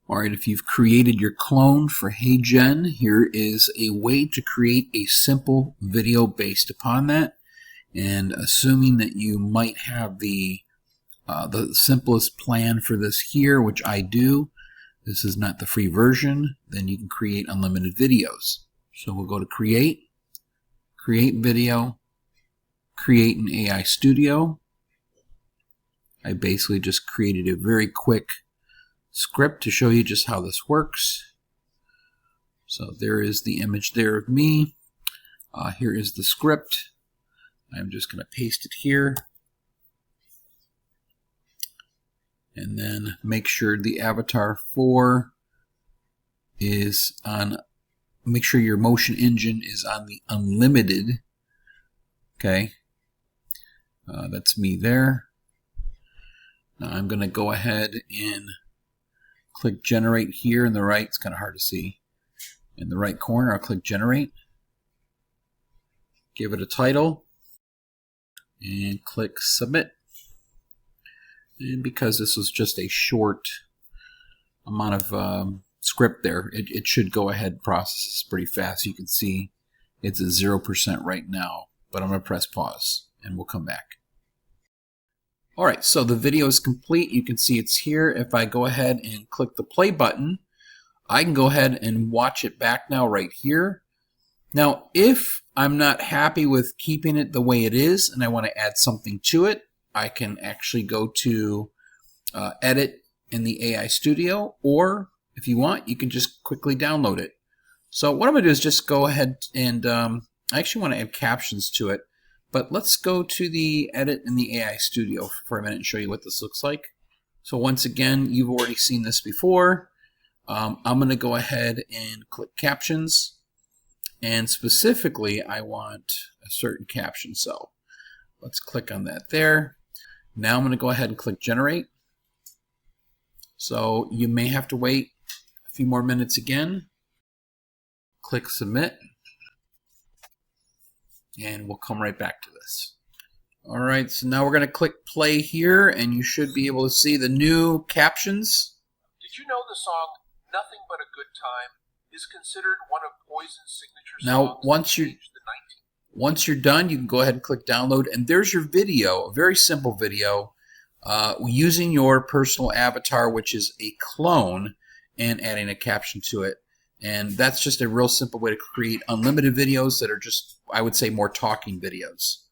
All right, if you've created your clone for HeyGen, here is a way to create a simple video based upon that. And assuming that you might have the simplest plan for this here, which I do, this is not the free version, then you can create unlimited videos. So we'll go to Create, Create Video, Create an AI Studio. I basically just created a very quick script to show you just how this works. So there is the image there of me. Here is the script. I'm just going to paste it here. And then make sure the avatar 4 is on, make sure your motion engine is on the unlimited. Okay. That's me there. Now I'm going to go ahead and click Generate here in the right. It's kind of hard to see. In the right corner, I'll click Generate. Give it a title. And click Submit. And because this was just a short amount of script there, it should go ahead and process this pretty fast. You can see it's at 0% right now. But I'm going to press pause and we'll come back. Alright, so the video is complete. You can see it's here. If I go ahead and click the play button, I can go ahead and watch it back now right here. Now, if I'm not happy with keeping it the way it is and I want to add something to it, I can actually go to Edit in the AI Studio, or if you want, you can just quickly download it. So what I'm going to do is just go ahead and I actually want to add captions to it. But let's go to the Edit in the AI Studio for a minute and show you what this looks like. So once again, you've already seen this before. I'm going to go ahead and click Captions. And specifically, I want a certain caption. So let's click on that there. Now I'm going to go ahead and click Generate. So you may have to wait a few more minutes again. Click Submit. And we'll come right back to this. All right, so now we're going to click play here, and you should be able to see the new captions. Did you know the song Nothing But a Good Time is considered one of Poison's signature songs? Now, once you're done, you can go ahead and click download, and there's your video, a very simple video using your personal avatar, which is a clone, and adding a caption to it. And that's just a real simple way to create unlimited videos that are just, I would say, more talking videos.